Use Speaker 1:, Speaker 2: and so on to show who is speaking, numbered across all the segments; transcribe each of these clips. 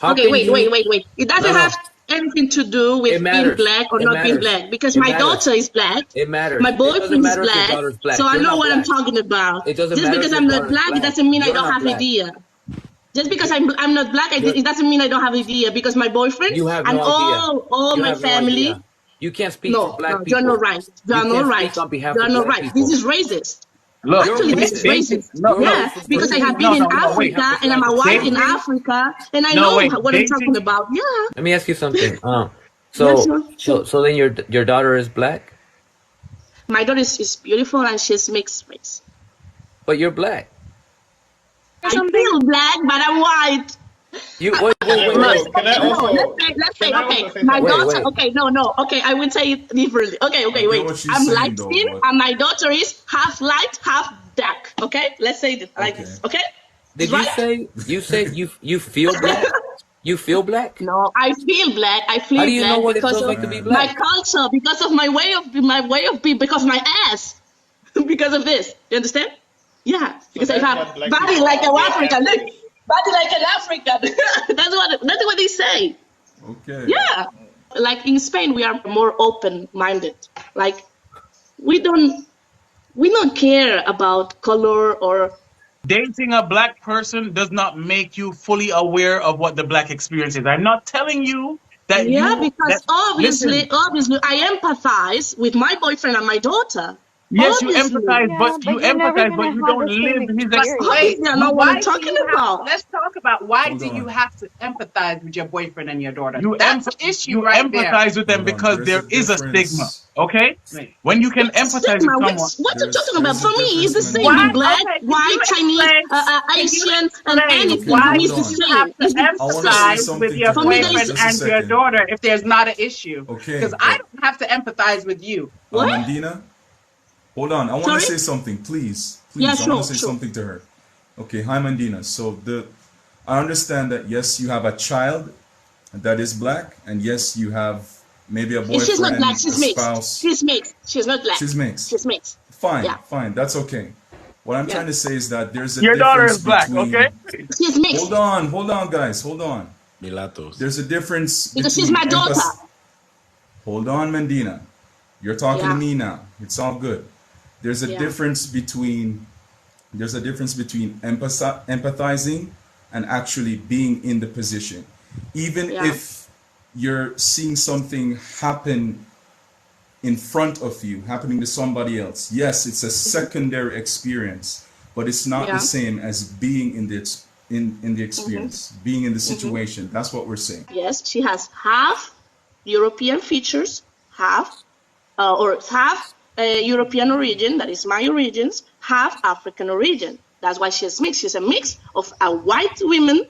Speaker 1: How
Speaker 2: Okay,
Speaker 1: can
Speaker 2: wait,
Speaker 1: you?
Speaker 2: wait, wait, wait. It doesn't
Speaker 1: No, no.
Speaker 2: have anything to do
Speaker 1: It
Speaker 2: with being
Speaker 1: matters.
Speaker 2: black or
Speaker 1: It
Speaker 2: not being
Speaker 1: matters.
Speaker 2: black because
Speaker 1: It
Speaker 2: my
Speaker 1: matters.
Speaker 2: daughter is black.
Speaker 1: It matters.
Speaker 2: My
Speaker 1: It doesn't
Speaker 2: boyfriend is
Speaker 1: matter if your
Speaker 2: black.
Speaker 1: daughter's black.
Speaker 2: So I
Speaker 1: You're
Speaker 2: know
Speaker 1: not
Speaker 2: what I'm
Speaker 1: black.
Speaker 2: talking about.
Speaker 1: It doesn't
Speaker 2: Just
Speaker 1: matter
Speaker 2: because
Speaker 1: if your
Speaker 2: I'm not
Speaker 1: daughter's
Speaker 2: black, it
Speaker 1: black.
Speaker 2: doesn't mean I
Speaker 1: You're
Speaker 2: don't
Speaker 1: not
Speaker 2: have
Speaker 1: black.
Speaker 2: idea. Just because
Speaker 1: You-
Speaker 2: I'm not black,
Speaker 1: you're-
Speaker 2: it doesn't mean I don't have idea because my boyfriend
Speaker 1: You have
Speaker 2: and
Speaker 1: no idea.
Speaker 2: all
Speaker 1: You
Speaker 2: my
Speaker 1: have no
Speaker 2: family.
Speaker 1: idea. You can't speak for
Speaker 2: No,
Speaker 1: black
Speaker 2: no,
Speaker 1: people.
Speaker 2: you're not right. You are
Speaker 1: You
Speaker 2: not
Speaker 1: can't
Speaker 2: right.
Speaker 1: speak on behalf
Speaker 2: You are
Speaker 1: of
Speaker 2: not
Speaker 1: black
Speaker 2: right.
Speaker 1: people.
Speaker 2: This is racist.
Speaker 3: Look,
Speaker 2: Actually, this is
Speaker 3: dating,
Speaker 2: racist.
Speaker 3: no,
Speaker 2: Yeah,
Speaker 1: Racist
Speaker 2: because I
Speaker 1: person.
Speaker 2: have been in
Speaker 3: no, wait.
Speaker 2: Africa and I'm a white in
Speaker 3: Dating-
Speaker 2: Africa and I
Speaker 3: No,
Speaker 2: know
Speaker 3: wait,
Speaker 2: what I'm talking
Speaker 3: dating-
Speaker 2: about. Yeah.
Speaker 1: Let me ask you something.
Speaker 2: Yeah,
Speaker 1: So,
Speaker 2: sure.
Speaker 1: so then your daughter is black,
Speaker 2: My daughter is beautiful and she's mixed race.
Speaker 1: but you're black.
Speaker 2: I feel black, but I'm white.
Speaker 1: You wait.
Speaker 4: Can I also?
Speaker 2: Let's say,
Speaker 4: Can I
Speaker 2: okay,
Speaker 4: also say
Speaker 2: my
Speaker 4: something?
Speaker 2: daughter,
Speaker 1: Wait.
Speaker 2: okay, no, okay, I will say it differently. Okay,
Speaker 5: get
Speaker 2: wait.
Speaker 5: what she's
Speaker 2: I'm
Speaker 5: saying,
Speaker 2: light
Speaker 5: though,
Speaker 2: skin
Speaker 5: but-
Speaker 2: and my daughter is half light, half dark. Okay, let's say it like
Speaker 5: Okay.
Speaker 2: this. Okay?
Speaker 1: Did you
Speaker 2: Right?
Speaker 1: say you feel black? You feel black?
Speaker 2: No, I feel black. I feel
Speaker 1: How do you
Speaker 2: black
Speaker 1: know what it
Speaker 2: because
Speaker 1: feels
Speaker 2: of
Speaker 1: like to be
Speaker 2: my
Speaker 1: black?
Speaker 2: culture, because of my way of being, because of my ass, because of this. You understand? Yeah, because I
Speaker 4: that's
Speaker 2: have
Speaker 4: what black
Speaker 2: body
Speaker 4: people
Speaker 2: like an
Speaker 4: are.
Speaker 2: African. Look, body like an African. that's what they say.
Speaker 5: Okay.
Speaker 2: Yeah, like in Spain, we are more open-minded. Like we don't care about color or.
Speaker 3: Dating a black person does not make you fully aware of what the black experience is. I'm not telling you that
Speaker 2: Yeah,
Speaker 3: you.
Speaker 2: because
Speaker 3: listen,
Speaker 2: obviously, I empathize with my boyfriend and my daughter.
Speaker 3: yes, you
Speaker 2: Obviously.
Speaker 3: empathize,
Speaker 6: Yeah,
Speaker 3: but you
Speaker 6: but you're never
Speaker 3: empathize, but
Speaker 6: gonna
Speaker 3: you
Speaker 6: have
Speaker 3: don't
Speaker 6: the same
Speaker 3: live his
Speaker 6: experience.
Speaker 2: Obviously, I know what I'm talking about.
Speaker 7: Let's talk about why
Speaker 5: Hold
Speaker 7: do
Speaker 5: on.
Speaker 7: you have to empathize with your boyfriend and your daughter?
Speaker 3: You
Speaker 7: That's the issue
Speaker 3: you
Speaker 7: right
Speaker 3: empathize with them
Speaker 5: Hold on,
Speaker 3: because
Speaker 5: there's
Speaker 3: there
Speaker 5: a
Speaker 3: is a
Speaker 5: difference.
Speaker 3: stigma. Okay,
Speaker 7: Right.
Speaker 3: when you can
Speaker 2: What's
Speaker 3: empathize
Speaker 2: stigma?
Speaker 3: with someone.
Speaker 2: What you
Speaker 5: There's-
Speaker 2: talking about?
Speaker 5: there's a
Speaker 2: For me, it's the
Speaker 5: difference,
Speaker 2: same.
Speaker 5: man.
Speaker 2: Being
Speaker 7: Why?
Speaker 2: black,
Speaker 7: Okay, can
Speaker 2: white,
Speaker 7: you
Speaker 2: Chinese,
Speaker 7: explain- can you
Speaker 2: Asian, and
Speaker 7: explain
Speaker 2: anything.
Speaker 7: why
Speaker 2: For me, it's
Speaker 5: hold
Speaker 2: the
Speaker 5: on.
Speaker 2: same.
Speaker 7: have to
Speaker 2: It's the
Speaker 5: I wanna say
Speaker 2: same.
Speaker 7: empathize
Speaker 5: something
Speaker 7: with your
Speaker 5: to
Speaker 2: her.
Speaker 7: boyfriend
Speaker 5: Just a
Speaker 7: and your
Speaker 5: second.
Speaker 7: daughter if there's not an issue?
Speaker 5: Okay,
Speaker 7: Because
Speaker 5: but-
Speaker 7: I don't have to empathize with you.
Speaker 2: What?
Speaker 5: Mandina, hold on. I want
Speaker 2: Sorry?
Speaker 5: to say something, please.
Speaker 2: Yeah,
Speaker 5: I
Speaker 2: sure,
Speaker 5: want to say
Speaker 2: sure.
Speaker 5: something to her. Okay, hi Mandina. So I understand that yes, you have a child that is black, and yes, you have maybe a boyfriend,
Speaker 2: She's not black.
Speaker 5: a
Speaker 2: She's mixed.
Speaker 5: spouse.
Speaker 2: She's mixed. She's not black.
Speaker 5: She's mixed.
Speaker 2: She's mixed.
Speaker 5: Fine,
Speaker 2: Yeah.
Speaker 5: fine. That's okay. What I'm
Speaker 2: Yeah.
Speaker 5: trying to say is that there's a
Speaker 3: Your daughter
Speaker 5: difference
Speaker 3: is black,
Speaker 5: between,
Speaker 3: okay?
Speaker 2: She's mixed
Speaker 5: Hold on, guys. Hold on.
Speaker 4: Milatos.
Speaker 5: There's a difference
Speaker 2: because she's
Speaker 5: between
Speaker 2: my daughter.
Speaker 5: Hold on, Mandina. You're talking
Speaker 2: Yeah.
Speaker 5: to me now. It's all good. There's a
Speaker 2: Yeah.
Speaker 5: difference between empathizing and actually being in the position. Even
Speaker 2: Yeah.
Speaker 5: if you're seeing something happen in front of you, happening to somebody else. Yes, it's a secondary experience, but it's not
Speaker 2: Yeah.
Speaker 5: the same as being in the experience, being in the situation. That's what we're saying.
Speaker 2: Yes, she has half European features, half European origin, that is my origins, half African origin. That's why she's mixed. She's a mix of a white woman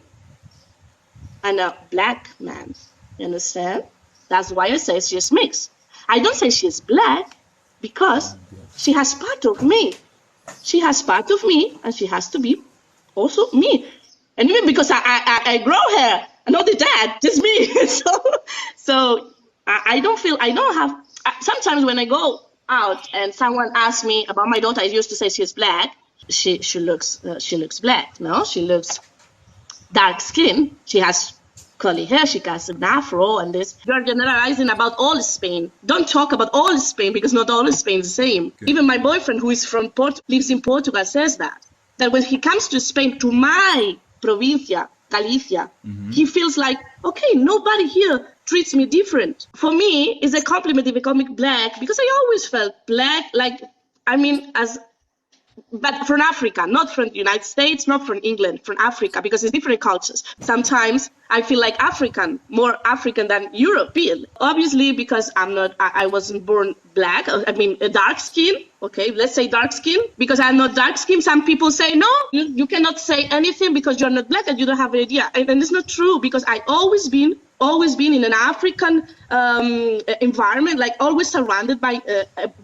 Speaker 2: and a black man. You understand? That's why I say she's mixed. I don't say she's black because she has part of me. She has part of me, and she has to be also me. And even because I grow hair, and not the dad, just me. so I don't have. Sometimes when I go out and someone asks me about my daughter, I used to say she's black. She looks black. No, she looks dark skin. She has curly hair, she has an afro, and this. You're generalizing about all Spain. Don't talk about all Spain because not all Spain is the same.
Speaker 5: Okay.
Speaker 2: Even my boyfriend, who is from lives in Portugal, says that when he comes to Spain, to my provincia, Galicia, he feels like, okay, nobody here treats me different. For me, it's a compliment if I become black because I always felt black, but from Africa, not from the United States, not from England, from Africa, because it's different cultures. Sometimes I feel like African, more African than European. Obviously, because I wasn't born black, dark skin. Okay, let's say dark skin. Because I'm not dark skin, some people say, no, you cannot say anything because you're not black and you don't have an idea. And it's not true because I always been in an African environment, like always surrounded by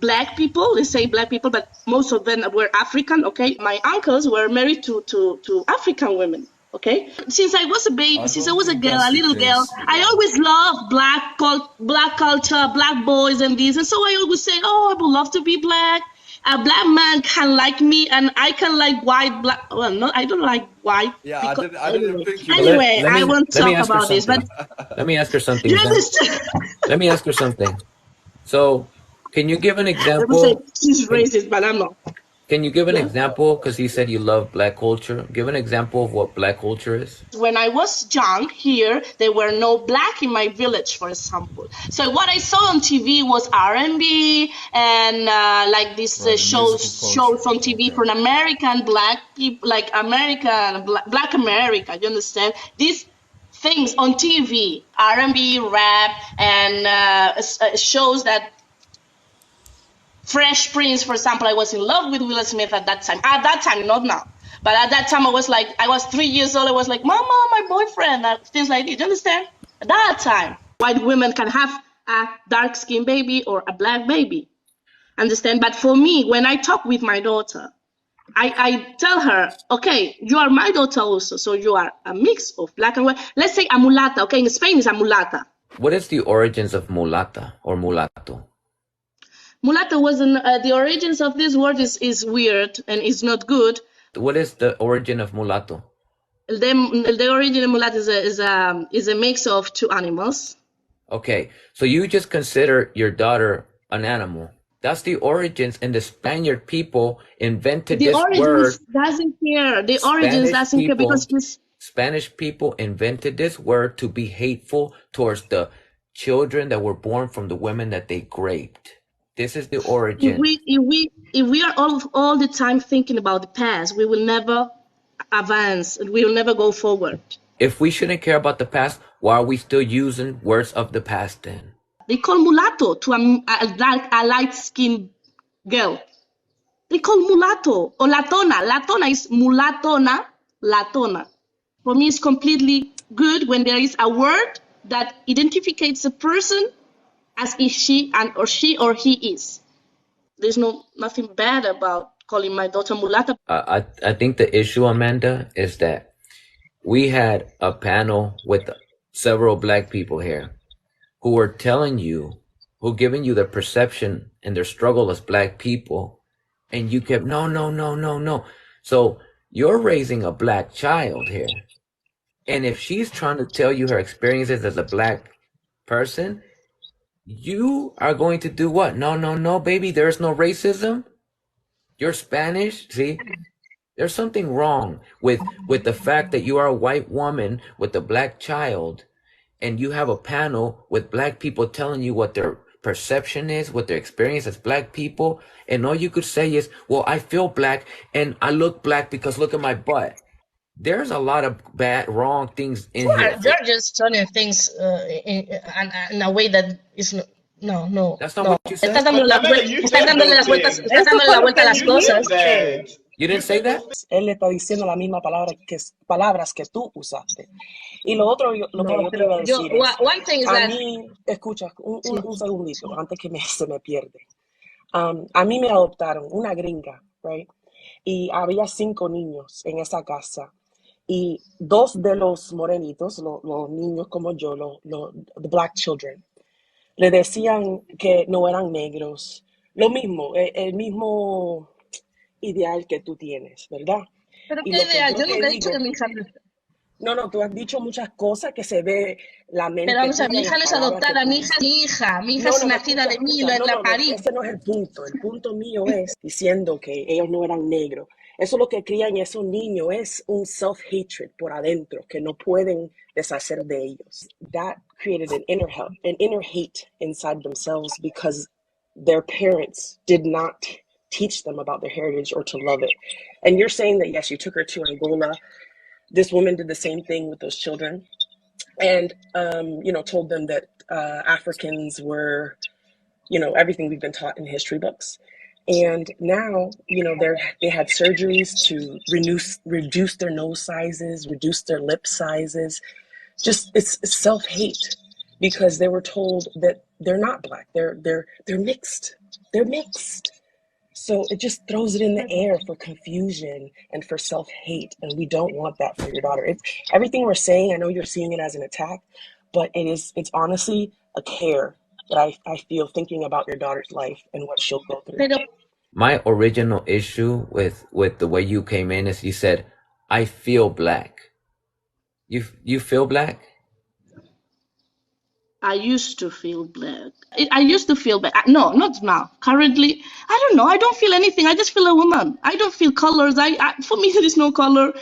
Speaker 2: black people. They say black people, but most of them were African, okay? My uncles were married to African women, okay? Since I was a baby, since I was a girl, a little girl, I always loved black culture, black boys and this. And so I always say, oh, I would love to be black. A black man can like me and I can like black. Well, no, I don't like Why?
Speaker 6: Yeah,
Speaker 2: Because
Speaker 6: I didn't think you.
Speaker 2: anyway,
Speaker 1: Let
Speaker 2: I
Speaker 1: me
Speaker 2: won't
Speaker 1: let me
Speaker 2: talk
Speaker 1: ask her
Speaker 2: about this, but
Speaker 1: something. Let me ask her something,
Speaker 2: you
Speaker 1: Zen.
Speaker 2: understand?
Speaker 1: Let me ask her something. So, can you give an
Speaker 2: People say
Speaker 1: example?
Speaker 2: she's
Speaker 1: Can,
Speaker 2: racist, but I'm not.
Speaker 1: can you give an
Speaker 2: Yeah.
Speaker 1: example? Because you said you love black culture. Give an example of what black culture is.
Speaker 2: When I was young here, there were no black in my village, for example. So what I saw on TV was R&B and like these
Speaker 4: Right, the
Speaker 2: shows
Speaker 4: musical culture.
Speaker 2: on TV
Speaker 4: Okay.
Speaker 2: from American black people, like American black America. You understand? These things on TV, R&B, rap, and shows that Fresh Prince, for example, I was in love with Will Smith at that time. At that time, not now. But at that time, I was 3 years old. I was like, Mama, my boyfriend, things like this. You understand? At that time, white women can have a dark skinned baby or a black baby. Understand? But for me, when I talk with my daughter, I tell her, okay, you are my daughter also. So you are a mix of black and white. Let's say a mulata. Okay, in Spain, it's a mulata.
Speaker 1: What is the origins of mulata or mulatto?
Speaker 2: Mulata wasn't the origins of this word is weird and is not good.
Speaker 1: What is the origin of mulatto?
Speaker 2: The origin of mulatto is a mix of two animals.
Speaker 1: Okay, so you just consider your daughter an animal. That's the origins, and the Spaniard people invented
Speaker 2: The
Speaker 1: this word.
Speaker 2: origins doesn't care. The origins doesn't care because
Speaker 1: Spanish people invented this word to be hateful towards the children that were born from the women that they raped. This is the origin.
Speaker 2: if we are all the time thinking about the past, we will never advance. We will never go forward.
Speaker 1: If we shouldn't care about the past, why are we still using words of the past then?
Speaker 2: They call mulatto to a light-skinned girl. They call mulatto or latona. Latona is mulatona, latona. For me, it's completely good when there is a word that identifies a person as if she or he is. There's nothing bad about calling my daughter mulata.
Speaker 1: I think the issue, Amanda, is that we had a panel with several black people here who were telling you, who giving you the perception and their struggle as black people, and you kept no. So you're raising a black child here, and if she's trying to tell you her experiences as a black person, you are going to do what? No, baby, there's no racism. You're Spanish. See, there's something wrong with the fact that you are a white woman with a black child, and you have a panel with black people telling you what their perception is, what their experience as black people, and all you could say is, well, I feel black and I look black because look at my butt. There's a lot of wrong things in here.
Speaker 2: They're just turning things in a way that is no.
Speaker 1: That's not what you said.
Speaker 2: Estás dándole la vuelta a las cosas.
Speaker 1: You didn't say that?
Speaker 8: Él le está diciendo la misma palabras que tú usaste. Y lo otro, lo que yo te iba a decir
Speaker 2: One thing is
Speaker 8: a
Speaker 2: that
Speaker 8: mí, escucha, un segundito, antes que se me pierde. A mí me adoptaron una gringa, right? Y había 5 niños en esa casa. Y 2 de los morenitos, los niños como yo, the black children, le decían que no eran negros. Lo mismo, el mismo ideal que tú tienes, ¿verdad?
Speaker 2: Pero
Speaker 8: Y
Speaker 2: qué
Speaker 8: lo que
Speaker 2: ideal,
Speaker 8: yo
Speaker 2: yo
Speaker 8: te
Speaker 2: nunca he dicho
Speaker 8: digo-
Speaker 2: que mi hija
Speaker 8: No, tú has dicho muchas cosas que se ve la mente.
Speaker 2: Pero vamos a ver, mi
Speaker 8: tuya,
Speaker 2: hija no
Speaker 8: las
Speaker 2: es
Speaker 8: palabras
Speaker 2: adoptada,
Speaker 8: que
Speaker 2: mi
Speaker 8: tú
Speaker 2: hija es
Speaker 8: dices.
Speaker 2: mi hija es nacida de mí, la parí.
Speaker 8: Ese no es el punto. El punto mío es diciendo que ellos no eran negros. Eso es lo que crían esos niños, es un self-hatred por adentro, que no pueden deshacer de ellos. That created an inner hate inside themselves because their parents did not teach them about their heritage or to love it. And you're saying that, yes, you took her to Angola. This woman did the same thing with those children. And, told them that Africans were, everything we've been taught in history books. And now, they had surgeries to reduce their nose sizes, reduce their lip sizes. Just it's self-hate because they were told that they're not black. They're mixed. They're mixed. So it just throws it in the air for confusion and for self-hate, and we don't want that for your daughter. Everything we're saying, I know you're seeing it as an attack, but it's honestly a care that I feel thinking about your daughter's life and what she'll go through.
Speaker 1: My original issue with the way you came in is you said, I feel black. You feel black?
Speaker 2: I used to feel black. I used to feel black. No, not now. Currently, I don't know. I don't feel anything. I just feel a woman. I don't feel colors. For me, there is no color.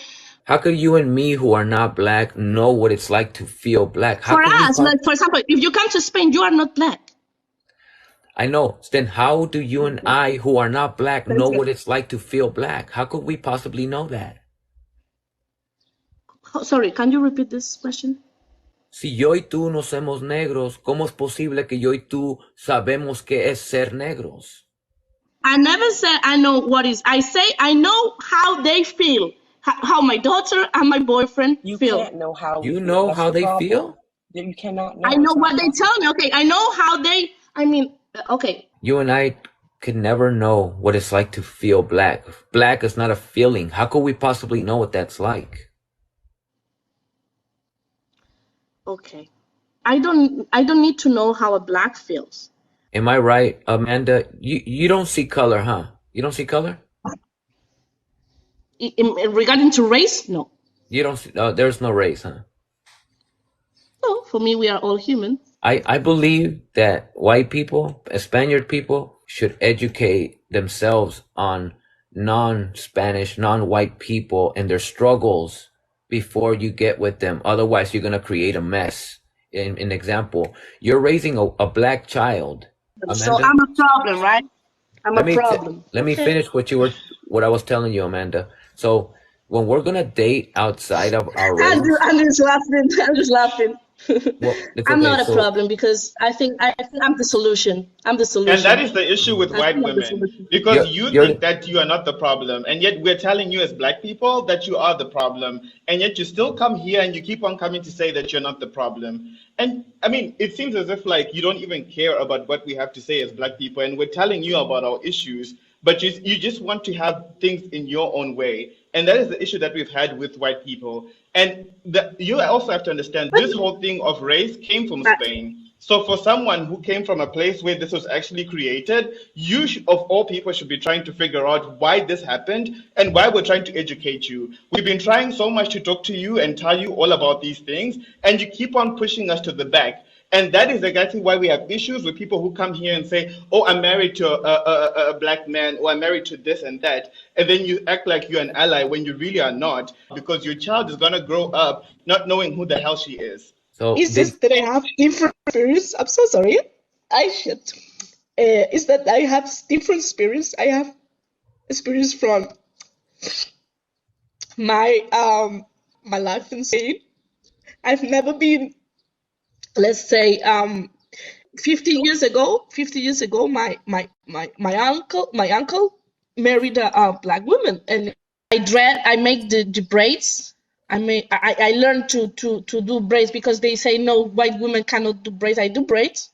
Speaker 1: How could you and me who are not black know what it's like to feel black? How
Speaker 2: For
Speaker 1: can we
Speaker 2: us, like for example, if you come to Spain, you are not black.
Speaker 1: I know. Then how do you and I who are not black know what it's like to feel black? How could we possibly know that?
Speaker 2: Oh, sorry, can you repeat this question?
Speaker 1: Si yo y tú no somos negros, ¿cómo es posible que yo y tú sabemos qué es ser negros?
Speaker 2: I never said I know what is. I say I know how they feel, how my daughter and my boyfriend
Speaker 8: You
Speaker 2: feel.
Speaker 8: can't know how we
Speaker 1: You
Speaker 8: feel.
Speaker 1: know
Speaker 8: That's
Speaker 1: how
Speaker 8: the
Speaker 1: they
Speaker 8: problem.
Speaker 1: feel?
Speaker 8: You cannot know.
Speaker 2: I know
Speaker 8: It's
Speaker 2: what
Speaker 8: not
Speaker 2: they tell me. Okay, I know how they. I mean, okay.
Speaker 1: You and I could never know what it's like to feel black. Black is not a feeling. How could we possibly know what that's like?
Speaker 2: Okay, I don't need to know how a black feels.
Speaker 1: Am I right, Amanda? You don't see color, huh? You don't see color?
Speaker 2: Regarding to race, no.
Speaker 1: You don't see, there's no race, huh?
Speaker 2: No, for me, we are all human.
Speaker 1: I believe that white people, Spaniard people, should educate themselves on non-Spanish, non-white people and their struggles before you get with them. Otherwise, you're going to create a mess. An example, you're raising a black child.
Speaker 2: So
Speaker 1: Amanda,
Speaker 2: I'm a problem, right? I'm a problem.
Speaker 1: let me
Speaker 2: Okay.
Speaker 1: finish what I was telling you, Amanda. So when we're going to date outside of our race,
Speaker 2: I'm just laughing. I'm just laughing.
Speaker 1: well, it's
Speaker 2: I'm
Speaker 1: okay.
Speaker 2: not a
Speaker 1: So
Speaker 2: problem because I think I'm the solution. I'm the solution.
Speaker 6: And that is the issue with
Speaker 2: I
Speaker 6: white
Speaker 2: think I'm the
Speaker 6: women,
Speaker 2: solution.
Speaker 6: because you
Speaker 1: you're
Speaker 6: think that you are not the problem, and yet we're telling you as black people that you are the problem, and yet you still come here and you keep on coming to say that you're not the problem. And I mean, it seems as if like you don't even care about what we have to say as black people, and we're telling you about our issues, but you just want to have things in your own way. And that is the issue that we've had with white people. And you also have to understand this whole thing of race came from Spain. So for someone who came from a place where this was actually created, you of all people should be trying to figure out why this happened and why we're trying to educate you. We've been trying so much to talk to you and tell you all about these things, and you keep on pushing us to the back. And that is exactly why we have issues with people who come here and say, oh, I'm married to a black man, or I'm married to this and that. And then you act like you're an ally when you really are not, because your child is going to grow up not knowing who the hell she is.
Speaker 1: so
Speaker 2: It's
Speaker 1: did,
Speaker 2: just that I have different spirits. I'm so sorry. I should. It's that I have different spirits. I have experience from my my life in Spain. I've never been, let's say, 50 years ago, my uncle married a black woman, and I make the braids. I learned to do braids because they say no, white women cannot do braids. I do braids.